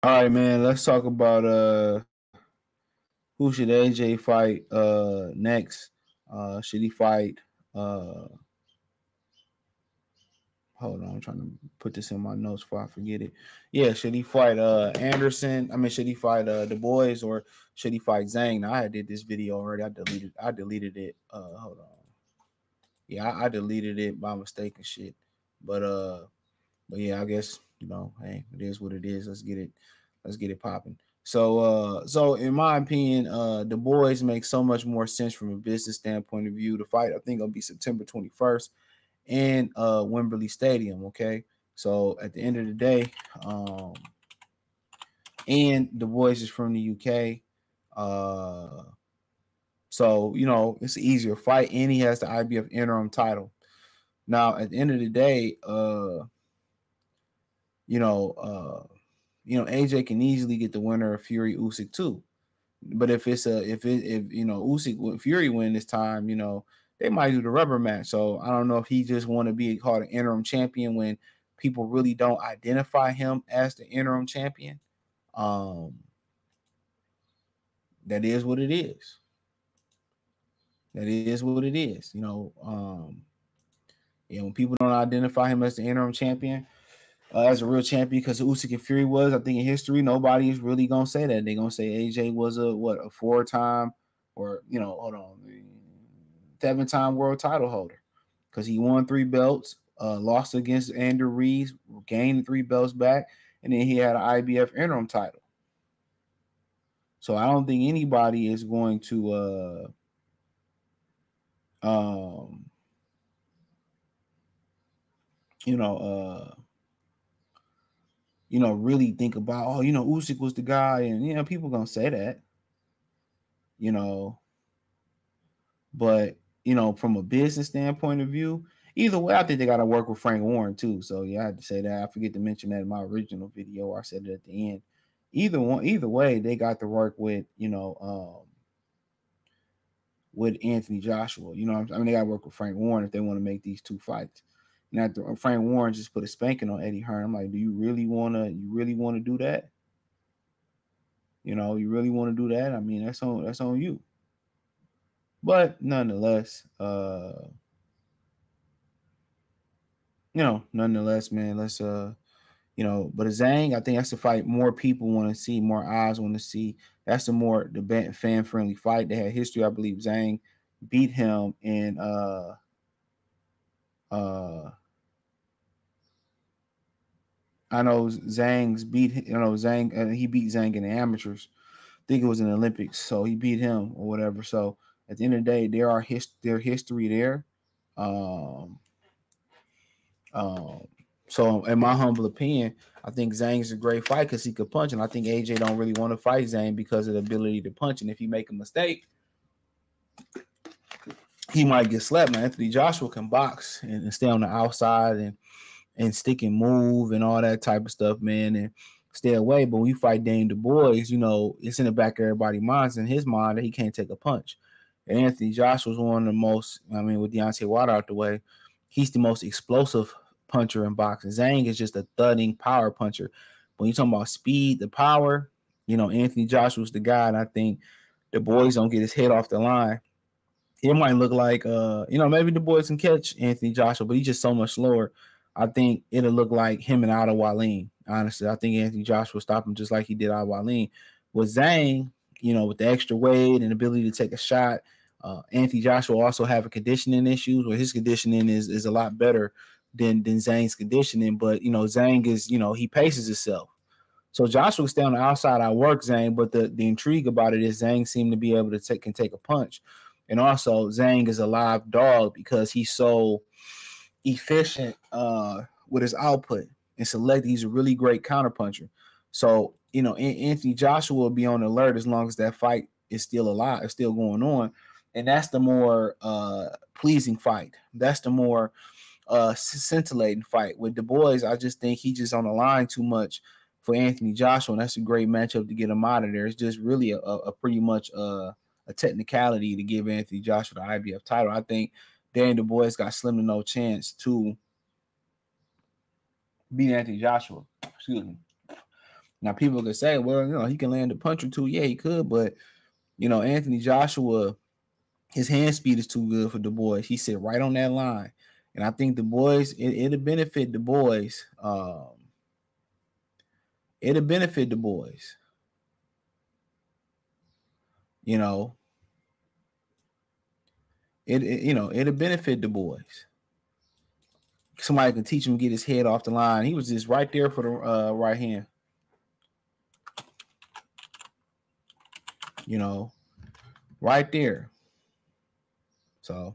All right, man. Let's talk about who should AJ fight next? Should he fight uh hold on, I'm trying to put this in my notes before I forget it. Yeah, should he fight Anderson? I mean, should he fight Dubois or should he fight Zhang? Now I did this video already. I deleted it. Hold on. Yeah, I deleted it by mistake and shit. But but yeah, I guess, hey, it is what it is. Let's get it popping. So in my opinion, the boys make so much more sense from a business standpoint of view. The fight I think will be September 21st in Wembley Stadium. Okay, so at the end of the day, um, and the boys is from the UK, so it's an easier fight, and he has the IBF interim title. Now at the end of the day, you know, AJ can easily get the winner of Fury Usyk too. But if Usyk Fury win this time, they might do the rubber match. So I don't know if he just want to be called an interim champion when people really don't identify him as the interim champion. Um, that is what it is. That is what it is. When people don't identify him as the interim champion, as a real champion, because Usyk and Fury was, I think in history, nobody is really gonna say that. They're gonna say AJ was a 4-time or hold on, 7-time world title holder because he won 3 belts, lost against Andrew Reeves, gained 3 belts back, and then he had an IBF interim title. So I don't think anybody is going to um you know uh really think about, Usyk was the guy, and people gonna say that, you know but from a business standpoint of view, either way, I think they got to work with Frank Warren too. So yeah, I had to say that. I forget to mention that in my original video, where I said it at the end. Either way, they got to work with Anthony Joshua. I mean, they got to work with Frank Warren if they want to make these two fights. Now, Frank Warren just put a spanking on Eddie Hearn. I'm like, do you really wanna do that? You really want to do that? I mean, that's on you. But nonetheless, nonetheless, man, let's but a Zhang, I think that's the fight more people want to see, more eyes want to see. That's the fan friendly fight. They had history, I believe. Zhang beat him in uh I know Zhang, he beat Zhang in the amateurs. I think it was in the Olympics, so he beat him or whatever. So at the end of the day, their history there. Um, um, so in my humble opinion, I think Zhang's a great fight because he could punch, and I think AJ don't really want to fight Zhang because of the ability to punch. And if he make a mistake, he might get slapped. Now Anthony Joshua can box and stay on the outside and stick and move and all that type of stuff, man, and stay away. But when you fight Dane Dubois, it's in the back of everybody's minds, in his mind, that he can't take a punch. And Anthony Joshua was one of the most, I mean, with Deontay Wilder out the way, he's the most explosive puncher in boxing. Zhang is just a thudding power puncher. When you're talking about speed, the power, Anthony Joshua's the guy, and I think the boys don't get his head off the line. It might look like, maybe the boys can catch Anthony Joshua, but he's just so much slower. I think it'll look like him and Otto Wallin. Honestly, I think Anthony Joshua will stop him just like he did Otto Wallin. With Zhang, with the extra weight and ability to take a shot, Anthony Joshua also have a conditioning issues where his conditioning is a lot better than Zhang's conditioning. But Zhang is, he paces himself. So Joshua stay on the outside. I work Zhang, but the intrigue about it is Zhang seemed to be able to take a punch. And also Zhang is a live dog because he's so efficient with his output and select. He's a really great counterpuncher. So Anthony Joshua will be on alert as long as that fight is still alive, is still going on, and that's the more pleasing fight. That's the more scintillating fight. With Dubois, I just think he's just on the line too much for Anthony Joshua, and that's a great matchup to get him out of there. It's just really a pretty much a technicality to give Anthony Joshua the IBF title. I think Daniel Dubois got slim to no chance to beat Anthony Joshua. Excuse me. Now people could say, well, you know, he can land a punch or two. Yeah, he could, but you know, Anthony Joshua, his hand speed is too good for Dubois. He sit right on that line. And I think Dubois, it'll benefit Dubois. It'll benefit Dubois. You know, it'll benefit Dubois. Somebody can teach him to get his head off the line. He was just right there for the right hand. You know, right there. So,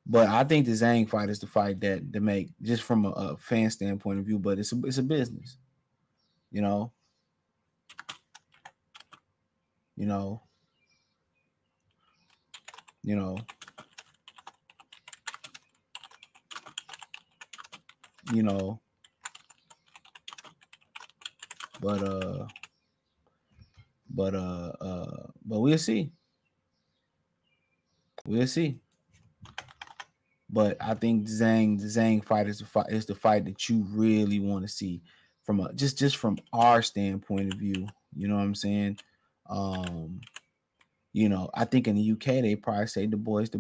but I think the Zhang fight is the fight that to make just from a fan standpoint of view. But it's a business. You know. You know. You know. You know. But we'll see. We'll see. But I think the Zhang fight is the fight that you really want to see from a just from our standpoint of view. You know what I'm saying? You know, I think in the UK they probably say the boys.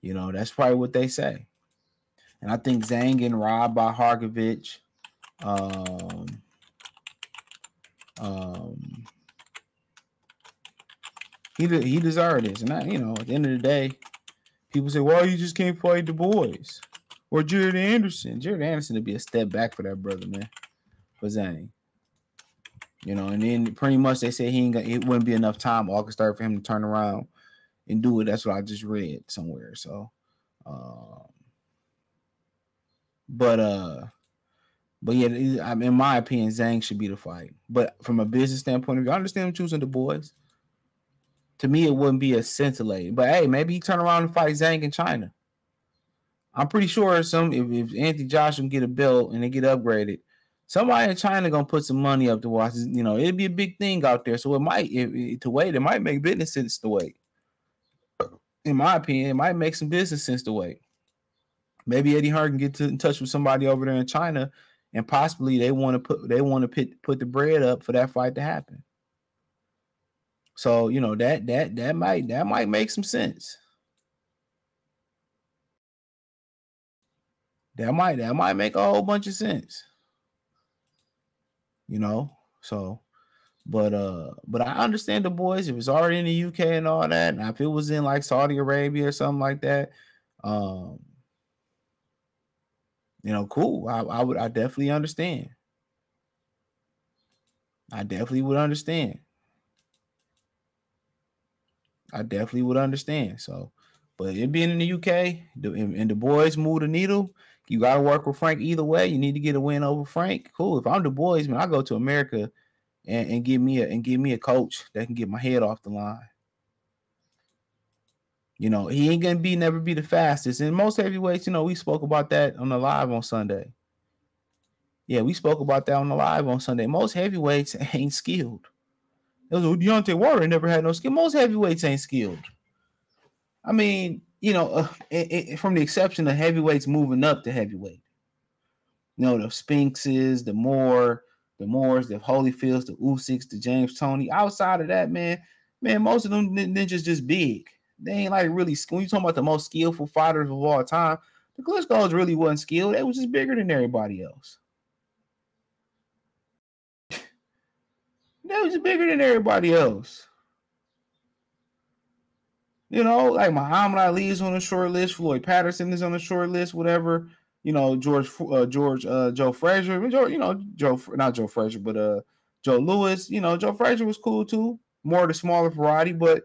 You know, that's probably what they say. And I think Zhang getting robbed by Hargovich. He deserved this. And you know, at the end of the day, people say, well, you just can't fight the boys. Or Jared Anderson. Jared Anderson would be a step back for that brother, man. For Zhang. You know, and then pretty much they say it wouldn't be enough time August 3rd for him to turn around and do it. That's what I just read somewhere. So but yeah, in my opinion, Zhang should be the fight. But from a business standpoint of view, I understand him choosing the boys. To me, it wouldn't be a scintillating. But hey, maybe he turn around and fight Zhang in China. I'm pretty sure if Anthony Joshua can get a belt and they get upgraded, somebody in China gonna put some money up to watch. You know, it'd be a big thing out there. So it might make business sense to wait. In my opinion, it might make some business sense to wait. Maybe Eddie Hearn can get in touch with somebody over there in China, and possibly they want to put the bread up for that fight to happen. So you know that might make some sense. That might make a whole bunch of sense. You know, so but I understand the boys if it's already in the UK and all that. Now if it was in like Saudi Arabia or something like that, you know, cool. I definitely understand. I definitely would understand. So, but it being in the UK and the boys move the needle, you got to work with Frank either way. You need to get a win over Frank. Cool. If I'm the boys, man, I go to America and give me a coach that can get my head off the line. You know, he ain't gonna never be the fastest. And most heavyweights, you know, we spoke about that on the live on Sunday. Yeah, we spoke about that on the live on Sunday. Most heavyweights ain't skilled. It was Deontay Wilder never had no skill. Most heavyweights ain't skilled. I mean, you know, from the exception of heavyweights moving up to heavyweight. You know, the Spinxes, the Moores, the Holyfields, the Usyks, the James Toney. Outside of that, man, most of them ninjas just big. They ain't like really, when you talking about the most skillful fighters of all time, the Klitschko's really wasn't skilled. They was just bigger than everybody else. They was just bigger than everybody else. You know, like Muhammad Ali is on the short list, Floyd Patterson is on the short list, whatever. You know, Joe Frazier, not Joe Frazier, but Joe Louis. You know, Joe Frazier was cool too, more the smaller variety. But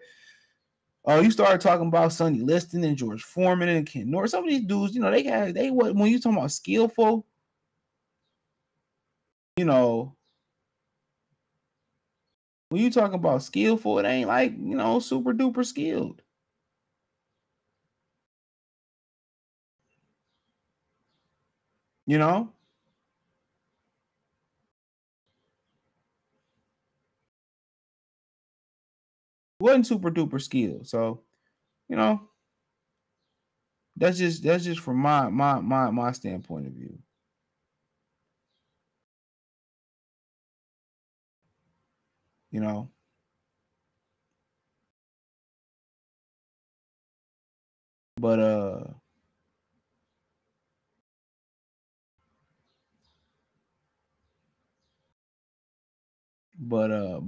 you started talking about Sonny Liston and George Foreman and Ken Norton. Some of these dudes, you know, when you talking about skillful, you know, when you talking about skillful, it ain't like, you know, super duper skilled. You know? Wasn't super duper skilled. So, you know, that's just from my standpoint of view. you know. But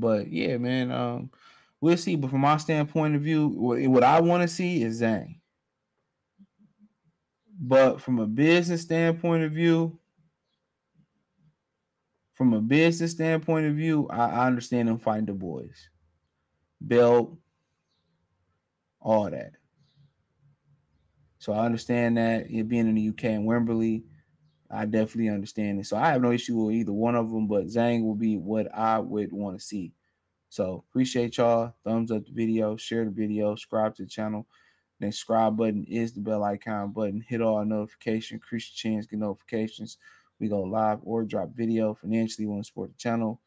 but yeah, man. We'll see. But from my standpoint of view, what I want to see is Zhang. But from a business standpoint of view, I understand them fighting Dubois, belt, all that. So I understand that it being in the UK and Wembley, I definitely understand it. So I have no issue with either one of them, but Zhang will be what I would want to see. So appreciate y'all. Thumbs up the video, share the video, subscribe to the channel. The subscribe button is the bell icon button. Hit all notifications, increase your chance, get notifications. We go live or drop video. Financially, want to support the channel.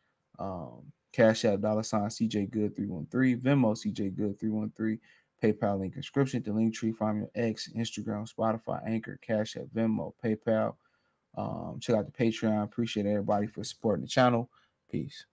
Cash App $ CJ Good 313, Venmo CJ Good 313, PayPal link inscription, the link tree, find me on X, Instagram, Spotify, Anchor, Cash App, Venmo, PayPal. Check out the Patreon. Appreciate everybody for supporting the channel. Peace.